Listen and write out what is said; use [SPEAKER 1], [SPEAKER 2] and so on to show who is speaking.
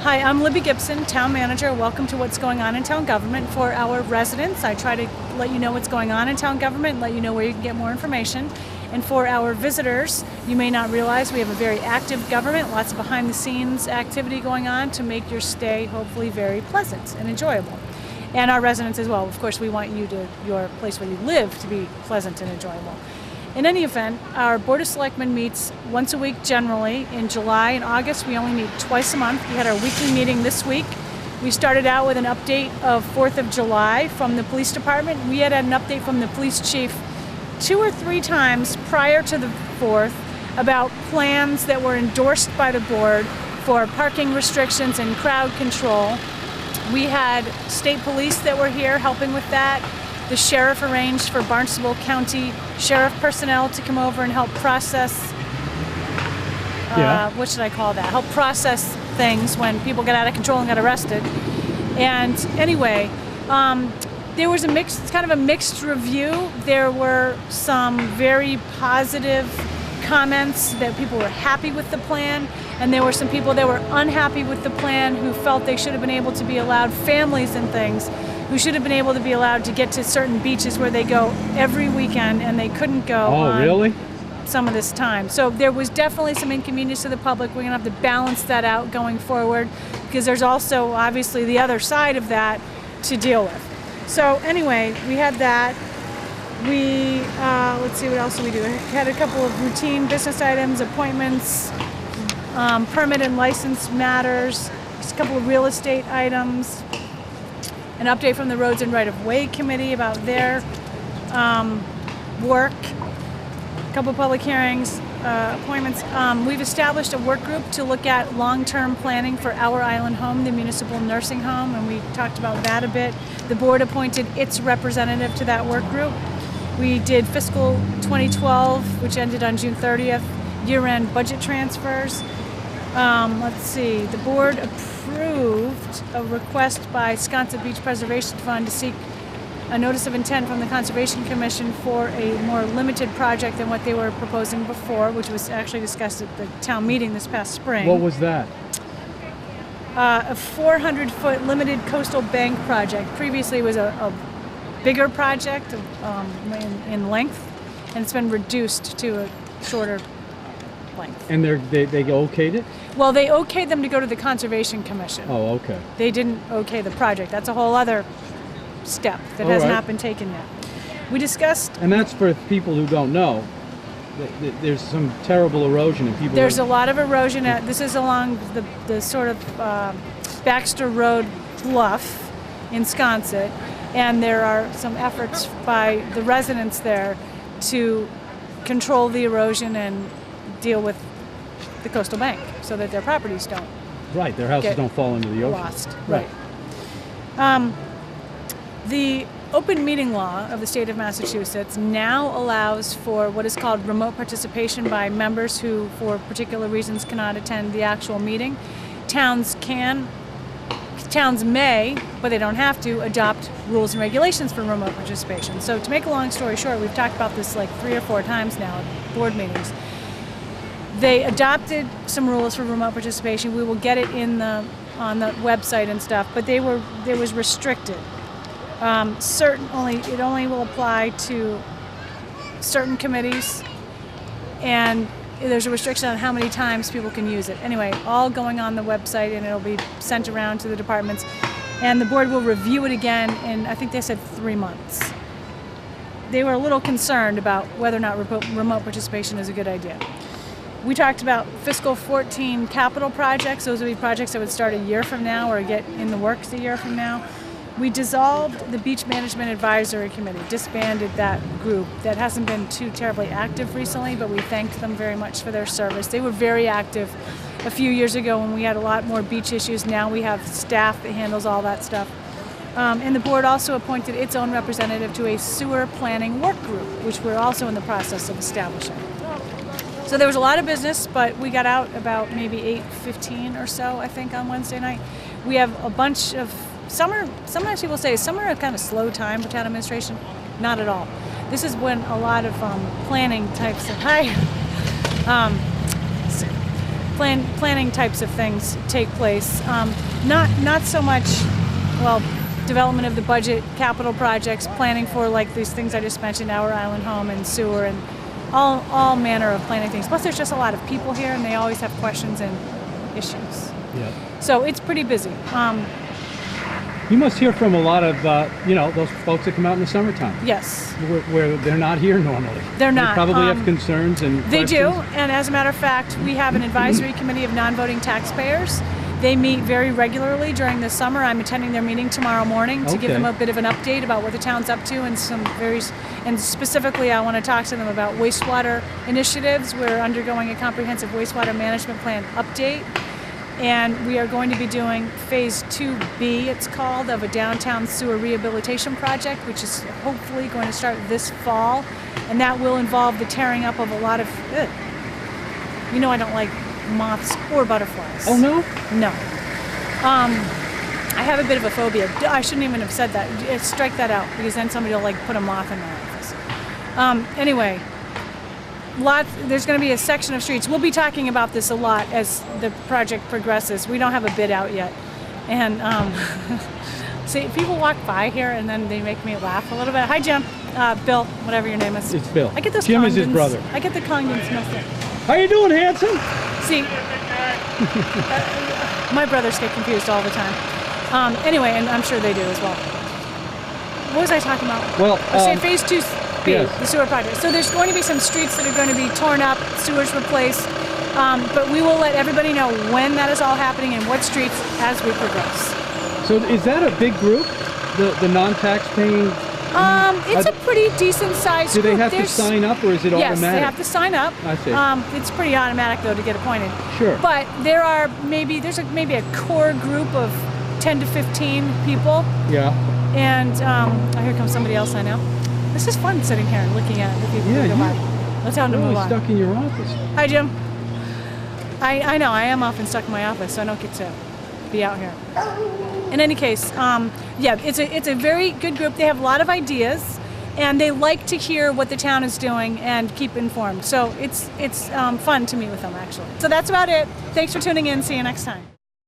[SPEAKER 1] Hi, I'm Libby7, Town Manager. Welcome to What's Going On in Town Government. For our residents, I try to let you know what's going on in town government, let you know where you can get more information. And for our visitors, you may not realize we have a very active government, lots of behind-the-scenes activity going on to make your stay hopefully very pleasant and enjoyable. And our residents as well. Of course, we want your place where you live to be pleasant and enjoyable. In any event, our Board of Selectmen meets once a week generally. In July and August, we only meet twice a month. We had our weekly meeting this week. We started out with an update of 4th of July from the police department. We had an update from the police chief 2 or 3 times prior to the 4th about plans that were endorsed by the board for parking restrictions and crowd control. We had state police that were here helping with that. The sheriff arranged for Barnstable County sheriff personnel to come over and help process, what should I call that? Help process things when people get out of control and get arrested. And anyway, there was kind of a mixed review. There were some very positive comments that people were happy with the plan, and there were some people that were unhappy with the plan who felt they should have been able to be allowed, families and things, who should have been able to be allowed to get to certain beaches where they go every weekend and they couldn't go on some of this time. So there was definitely some inconvenience to the public. We're going to have to balance that out going forward because there's also obviously the other side of that to deal with. So anyway, we had that. We, let's see, what else did we do? We had a couple of routine business items, appointments, permit and license matters, just a couple of real estate items, an update from the Roads and Right-of-Way Committee about their work, a couple of public hearings, appointments. We've established a work group to look at long-term planning for Our Island Home, the municipal nursing home, and we talked about that a bit. The board appointed its representative to that work group. We did fiscal 2012, which ended on June 30th, year-end budget transfers. Let's see, the board approved a request by Sconset Beach Preservation Fund to seek a notice of intent from the Conservation Commission for a more limited project than what they were proposing before, which was actually discussed at the town meeting this past spring.
[SPEAKER 2] What was that?
[SPEAKER 1] A 400-foot limited coastal bank project. Previously it was a bigger project in length, and it's been reduced to a shorter length.
[SPEAKER 2] And they okayed it?
[SPEAKER 1] Well, they okayed them to go to the Conservation Commission.
[SPEAKER 2] Oh, okay.
[SPEAKER 1] They didn't okay the project. That's a whole other step that has not been taken yet. We discussed...
[SPEAKER 2] And that's for people who don't know. There's some terrible erosion and people...
[SPEAKER 1] There's a lot of erosion. This is along the sort of Baxter Road bluff in Sconset, and there are some efforts by the residents there to control the erosion and deal with the coastal bank so that their properties don't
[SPEAKER 2] their houses don't fall into the ocean.
[SPEAKER 1] Lost. Right. The open meeting law of the state of Massachusetts now allows for what is called remote participation by members who, for particular reasons, cannot attend the actual meeting. Towns may, but they don't have to, adopt rules and regulations for remote participation. So to make a long story short, we've talked about this like 3 or 4 times now at board meetings. They adopted some rules for remote participation. We will get it on the website and stuff, but it was restricted. It only will apply to certain committees, and there's a restriction on how many times people can use it. Anyway, all going on the website, and it'll be sent around to the departments, and the board will review it again in, I think they said 3 months. They were a little concerned about whether or not remote participation is a good idea. We talked about fiscal 14 capital projects. Those would be projects that would start a year from now or get in the works a year from now. We dissolved the Beach Management Advisory Committee, disbanded that group. That hasn't been too terribly active recently, but we thanked them very much for their service. They were very active a few years ago when we had a lot more beach issues. Now we have staff that handles all that stuff. And the board also appointed its own representative to a sewer planning work group, which we're also in the process of establishing. So there was a lot of business, but we got out about maybe 8:15 or so, I think, on Wednesday night. We have a bunch of sometimes people say summer a kind of slow time for town administration. Not at all. This is when a lot of planning types of planning types of things take place. Not so much, well, development of the budget, capital projects, planning for like these things I just mentioned, our island home and sewer and all manner of planning things. Plus there's just a lot of people here and they always have questions and issues.
[SPEAKER 2] Yeah.
[SPEAKER 1] So it's pretty busy.
[SPEAKER 2] You must hear from a lot of, those folks that come out in the summertime.
[SPEAKER 1] Yes.
[SPEAKER 2] Where they're not here normally.
[SPEAKER 1] They're not.
[SPEAKER 2] They probably have concerns and
[SPEAKER 1] They do,
[SPEAKER 2] questions.
[SPEAKER 1] and as a matter of fact, we have an advisory committee of non-voting taxpayers. They meet very regularly during the summer. I'm attending their meeting tomorrow morning to give them a bit of an update about what the town's up to and and specifically I want to talk to them about wastewater initiatives. We're undergoing a comprehensive wastewater management plan update. And we are going to be doing phase 2B, it's called, of a downtown sewer rehabilitation project, which is hopefully going to start this fall. And that will involve the tearing up of a lot of, I don't like moths or butterflies.
[SPEAKER 2] Oh, no?
[SPEAKER 1] No. I have a bit of a phobia. I shouldn't even have said that. Strike that out, because then somebody will put a moth in my office. Anyway. There's going to be a section of streets. We'll be talking about this a lot as the project progresses. We don't have a bid out yet. And see, people walk by here and then they make me laugh a little bit. Hi, Jim. Bill, whatever your name is.
[SPEAKER 2] It's Bill.
[SPEAKER 1] I get those
[SPEAKER 2] Jim
[SPEAKER 1] Congdons.
[SPEAKER 2] is his brother.
[SPEAKER 1] I get the Congdons mixed up.
[SPEAKER 2] How you doing, handsome?
[SPEAKER 1] See, my brothers get confused all the time. Anyway, and I'm sure they do as well. What was I talking about?
[SPEAKER 2] Well,
[SPEAKER 1] say phase 2.
[SPEAKER 2] Yes.
[SPEAKER 1] The sewer project. So there's going to be some streets that are going to be torn up, sewers replaced, but we will let everybody know when that is all happening and what streets as we progress.
[SPEAKER 2] So is that a big group, the non-tax paying?
[SPEAKER 1] It's a pretty decent sized group.
[SPEAKER 2] Do they have to sign up or is it automatic?
[SPEAKER 1] Yes, they have to sign up.
[SPEAKER 2] I see.
[SPEAKER 1] It's pretty automatic though to get appointed.
[SPEAKER 2] Sure.
[SPEAKER 1] But there's maybe a core group of 10 to 15 people.
[SPEAKER 2] Yeah.
[SPEAKER 1] And here comes somebody else I know. This is fun sitting here and looking at the people who go by. Let's tell them to move on.
[SPEAKER 2] Stuck in your office.
[SPEAKER 1] Hi, Jim. I know, I am often stuck in my office, so I don't get to be out here. In any case, it's a very good group. They have a lot of ideas, and they like to hear what the town is doing and keep informed. So it's fun to meet with them, actually. So that's about it. Thanks for tuning in. See you next time.